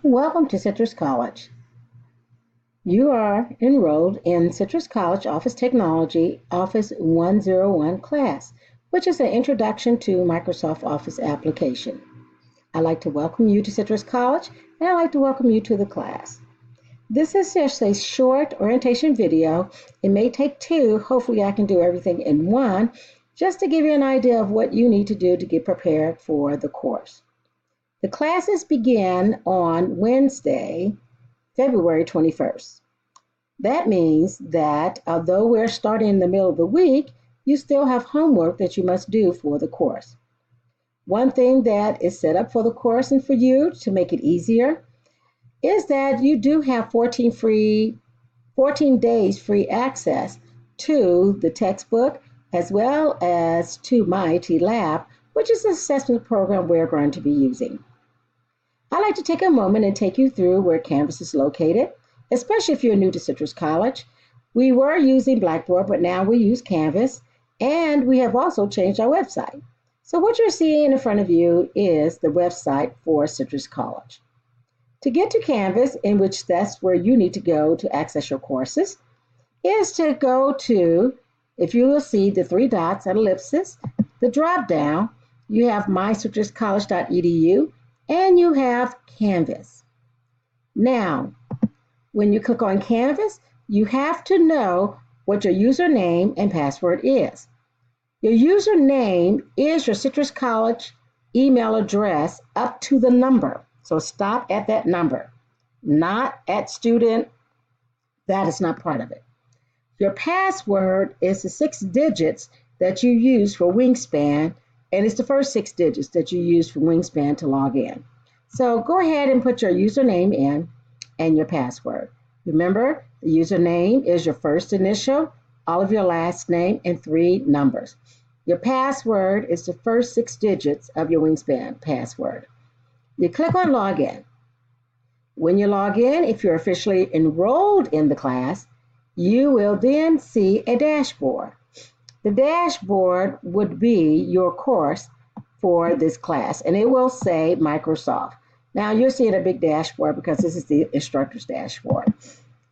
Welcome to Citrus College. You are enrolled in Citrus College Office Technology Office 101 class, which is an introduction to Microsoft Office application. I'd like to welcome you to Citrus College, and I'd like to welcome you to the class. This is just a short orientation video. It may take two. Hopefully I can do everything in one, just to give you an idea of what you need to do to get prepared for the course. The classes begin on Wednesday, February 21st. That means that although we're starting in the middle of the week, you still have homework that you must do for the course. One thing that is set up for the course and for you to make it easier is that you do have 14 days free access to the textbook as well as to My IT Lab, which is the assessment program we're going to be using. I'd like to take a moment and take you through where Canvas is located, especially if you're new to Citrus College. We were using Blackboard, but now we use Canvas, and we have also changed our website. So what you're seeing in front of you is the website for Citrus College. To get to Canvas, in which that's where you need to go to access your courses, is to go to, if you will see the three dots and ellipsis, the drop down, you have mycitruscollege.edu, and you have Canvas. Now, when you click on Canvas, you have to know what your username and password is. Your username is your Citrus College email address up to the number. So stop at that number, not at student. That is not part of it. Your password is the 6 digits that you use for Wingspan, and it's the first 6 digits that you use for Wingspan to log in. So go ahead and put your username in and your password. Remember, the username is your first initial, all of your last name, and 3 numbers. Your password is the first 6 digits of your Wingspan password. You click on Login. When you log in, if you're officially enrolled in the class, you will then see a dashboard. The dashboard would be your course for this class, and it will say Microsoft. Now you're seeing a big dashboard because this is the instructor's dashboard.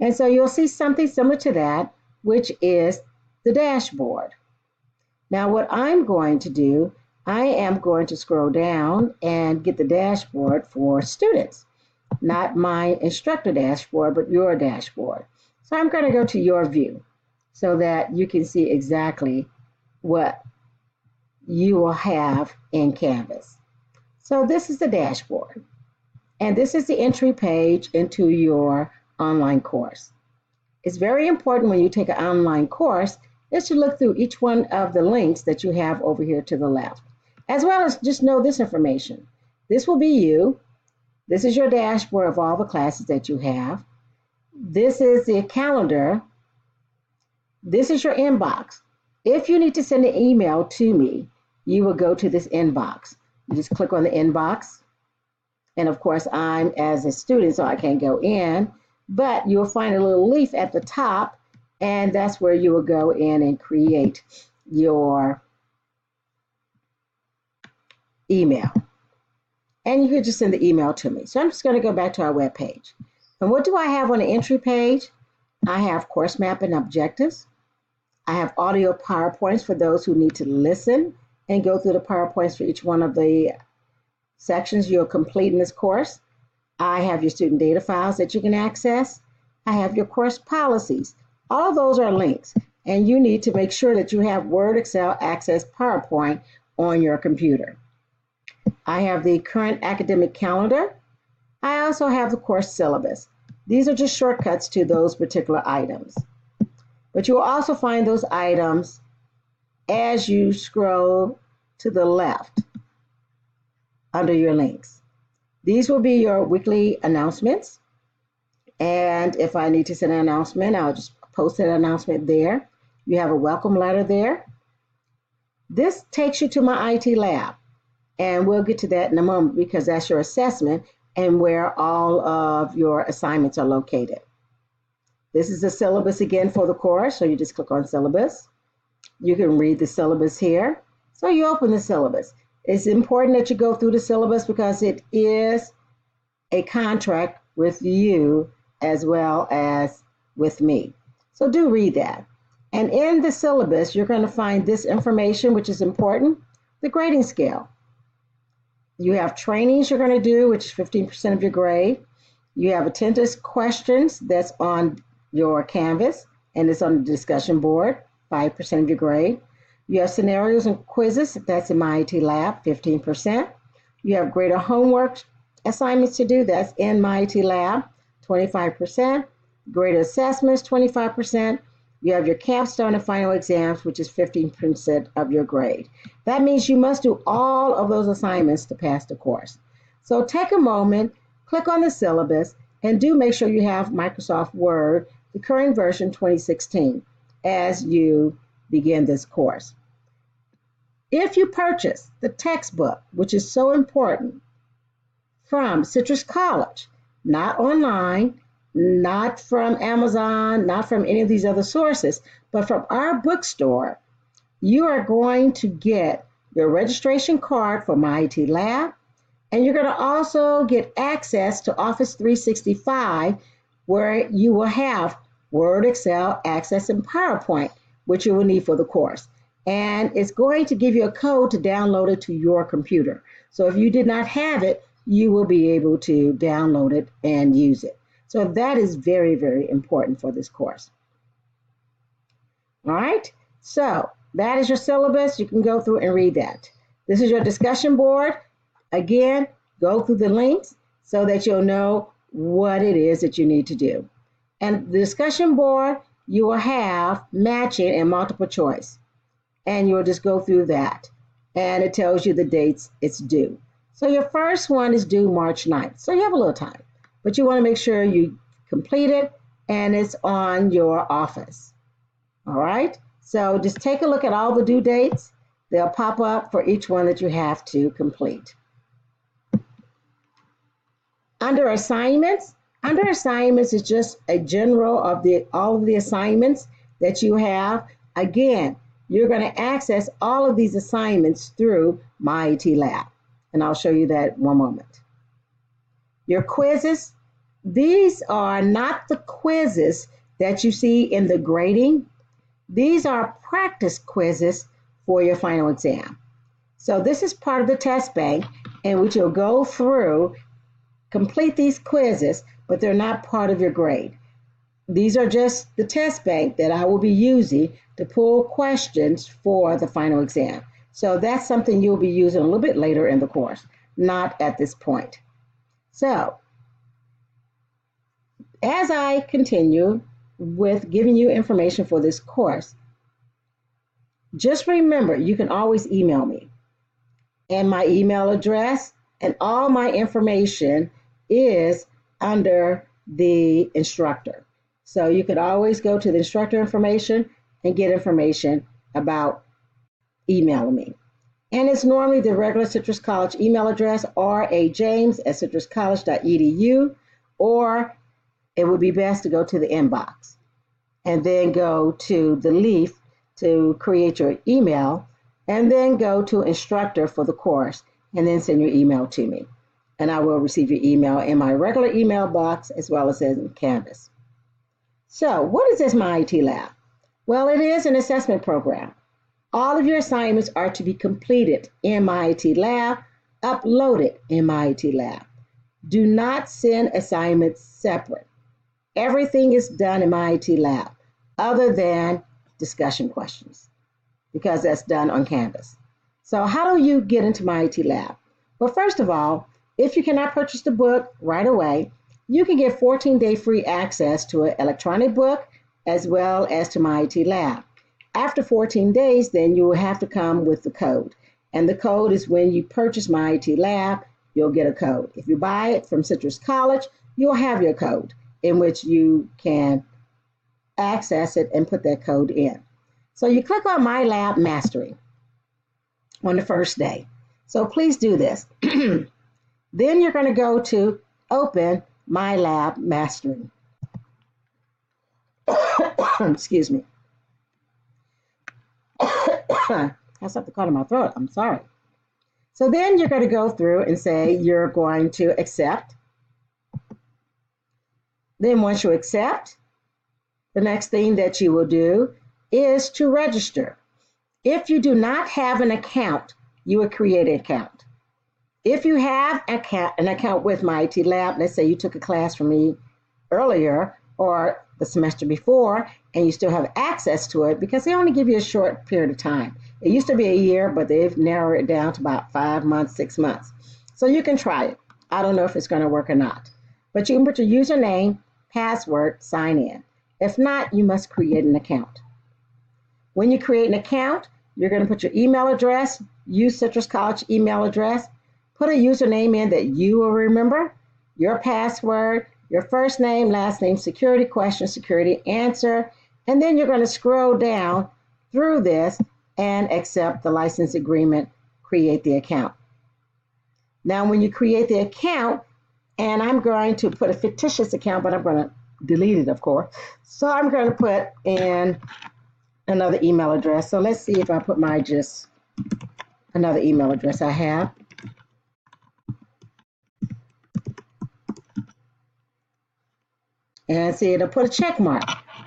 And so you'll see something similar to that, which is the dashboard. Now what I'm going to do, I am going to scroll down and get the dashboard for students, not my instructor dashboard, but your dashboard. So I'm going to go to your view so that you can see exactly what you will have in Canvas. So this is the dashboard, and this is the entry page into your online course. It's very important when you take an online course is to look through each one of the links that you have over here to the left, as well as just know this information. This will be you. This is your dashboard of all the classes that you have. This is the calendar. This is your inbox. If you need to send an email to me, you will go to this inbox. You just click on the inbox. And of course, I'm as a student, so I can't go in, but you'll find a little leaf at the top, and that's where you will go in and create your email. And you can just send the email to me. So I'm just going to go back to our web page. And what do I have on the entry page? I have course map and objectives. I have audio PowerPoints for those who need to listen and go through the PowerPoints for each one of the sections you'll complete in this course. I have your student data files that you can access. I have your course policies. All of those are links, and you need to make sure that you have Word, Excel, Access, PowerPoint on your computer. I have the current academic calendar. I also have the course syllabus. These are just shortcuts to those particular items. But you will also find those items as you scroll to the left under your links. These will be your weekly announcements. And if I need to send an announcement, I'll just post that announcement there. You have a welcome letter there. This takes you to My IT Lab. And we'll get to that in a moment because that's your assessment and where all of your assignments are located. This is the syllabus again for the course, so you just click on syllabus. You can read the syllabus here. So you open the syllabus. It's important that you go through the syllabus because it is a contract with you as well as with me. So do read that. And in the syllabus, you're going to find this information, which is important, the grading scale. You have trainings you're going to do, which is 15% of your grade. You have attendance questions that's on your Canvas, and it's on the discussion board, 5% of your grade. You have scenarios and quizzes, that's in MyIT Lab, 15%. You have greater homework assignments to do, that's in MyIT Lab, 25%. Greater assessments, 25%. You have your capstone and final exams, which is 15% of your grade. That means you must do all of those assignments to pass the course. So take a moment, click on the syllabus, and do make sure you have Microsoft Word, the current version 2016, as you begin this course. If you purchase the textbook, which is so important, from Citrus College, not online, not from Amazon, not from any of these other sources, but from our bookstore, you are going to get your registration card for MyIT Lab, and you're going to also get access to Office 365, where you will have Word, Excel, Access, and PowerPoint, which you will need for the course. And it's going to give you a code to download it to your computer. So if you did not have it, you will be able to download it and use it. So that is very, very important for this course. All right, so that is your syllabus. You can go through and read that. This is your discussion board. Again, go through the links so that you'll know what it is that you need to do. And the discussion board, you will have matching and multiple choice. And you'll just go through that. And it tells you the dates it's due. So your first one is due March 9th. So you have a little time. But you want to make sure you complete it and it's on your office. All right, so just take a look at all the due dates. They'll pop up for each one that you have to complete. Under assignments is just a general of all of the assignments that you have. Again, you're going to access all of these assignments through MyIT Lab. And I'll show you that in one moment. Your quizzes, these are not the quizzes that you see in the grading. These are practice quizzes for your final exam. So this is part of the test bank in which you'll go through, complete these quizzes, but they're not part of your grade. These are just the test bank that I will be using to pull questions for the final exam. So that's something you'll be using a little bit later in the course, not at this point. So as I continue with giving you information for this course, just remember you can always email me. And my email address and all my information is under the instructor. So you could always go to the instructor information and get information about emailing me. And it's normally the regular Citrus College email address, rajames@citruscollege.edu, or it would be best to go to the inbox and then go to the leaf to create your email, and then go to instructor for the course, and then send your email to me. And I will receive your email in my regular email box as well as in Canvas. So what is this MyIT Lab? Well, it is an assessment program. All of your assignments are to be completed in MyIT Lab, uploaded in MyIT Lab. Do not send assignments separate. Everything is done in MyIT Lab other than discussion questions, because that's done on Canvas. So how do you get into MyIT Lab? Well, first of all, if you cannot purchase the book right away, you can get 14-day free access to an electronic book as well as to MyIT Lab. After 14 days, then you will have to come with the code. And the code is when you purchase MyIT Lab, you'll get a code. If you buy it from Citrus College, you'll have your code in which you can access it and put that code in. So you click on My Lab Mastery on the first day. So please do this. Then you're going to go to Open My Lab Mastery. Excuse me. I have something caught in my throat. I'm sorry. So then you're going to go through and say you're going to accept. Then once you accept, the next thing that you will do is to register. If you do not have an account, you will create an account. If you have an account with My IT Lab, let's say you took a class from me earlier or the semester before, and you still have access to it because they only give you a short period of time. It used to be a year, but they've narrowed it down to about 5 months, 6 months. So you can try it. I don't know if it's going to work or not. But you can put your username, password, sign in. If not, you must create an account. When you create an account, you're going to put your email address, use Citrus College email address, put a username in that you will remember, your password, your first name, last name, security question, security answer, and then you're going to scroll down through this and accept the license agreement, create the account. Now, when you create the account, and I'm going to put a fictitious account, but I'm going to delete it, of course. So I'm going to put in another email address. So let's see if I put another email address I have. And see, it'll put a check mark.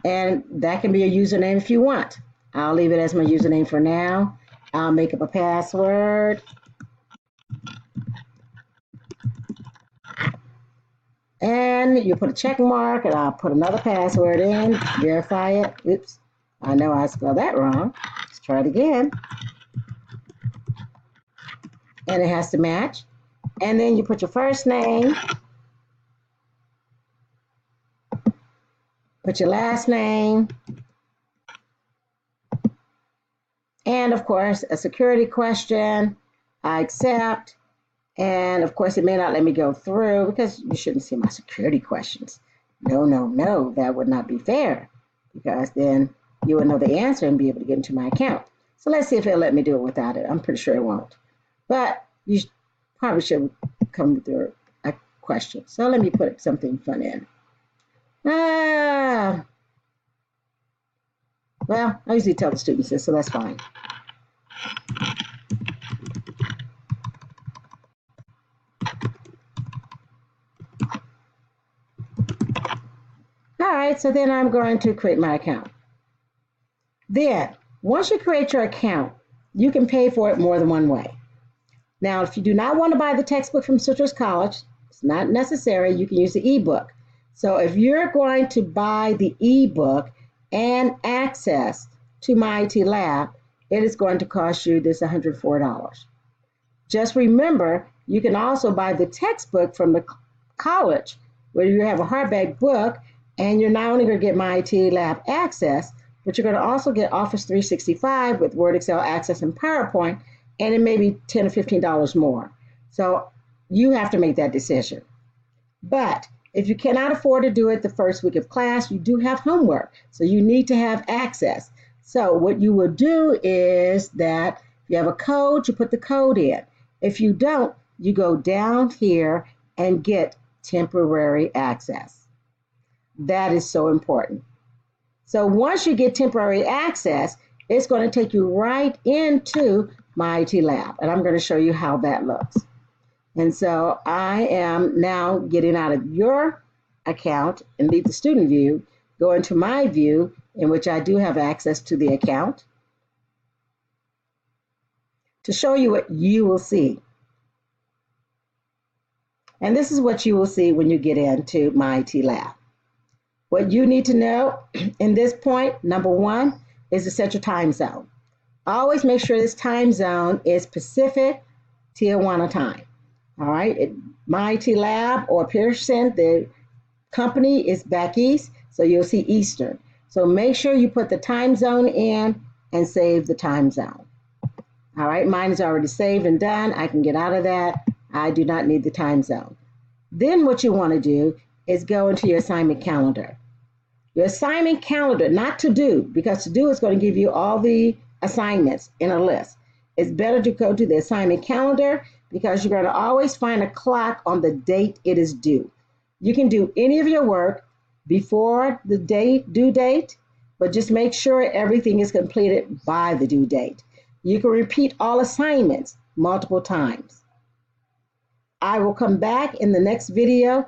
And that can be a username if you want. I'll leave it as my username for now. I'll make up a password. And you put a check mark, and I'll put another password in, verify it. Oops, I know I spelled that wrong. Let's try it again. And it has to match. And then you put your first name, put your last name, and of course, a security question. I accept. And of course, it may not let me go through because you shouldn't see my security questions. No, that would not be fair because then you would know the answer and be able to get into my account. So let's see if it'll let me do it without it. I'm pretty sure it won't. But you probably should come through a question. So let me put something fun in. Well, I usually tell the students this, so that's fine. All right, so then I'm going to create my account. Then, once you create your account, you can pay for it more than one way. Now, if you do not want to buy the textbook from Citrus College, it's not necessary. You can use the ebook. So if you're going to buy the ebook and access to My IT Lab, it is going to cost you this $104. Just remember, you can also buy the textbook from the college where you have a hardback book, and you're not only going to get My IT Lab access, but you're going to also get Office 365 with Word, Excel, Access, and PowerPoint, and it may be $10 or $15 more. So you have to make that decision. But if you cannot afford to do it the first week of class, you do have homework. So you need to have access. So what you will do is that if you have a code, you put the code in. If you don't, you go down here and get temporary access. That is so important. So once you get temporary access, it's going to take you right into My IT Lab. And I'm going to show you how that looks. And so I am now getting out of your account and leave the student view, go into my view, in which I do have access to the account, to show you what you will see. And this is what you will see when you get into My IT Lab. What you need to know in this point, number one, is to set your time zone. Always make sure this time zone is Pacific Tijuana time. All right, My IT Lab or Pearson, the company is back east, so you'll see Eastern. So make sure you put the time zone in and save the time zone. All right, mine is already saved and done. I can get out of that. I do not need the time zone. Then what you want to do is go into your assignment calendar. Your assignment calendar, not to do, because to do is going to give you all the assignments in a list. It's better to go to the assignment calendar because you're going to always find a clock on the date it is due. You can do any of your work before the due date, but just make sure everything is completed by the due date. You can repeat all assignments multiple times. I will come back in the next video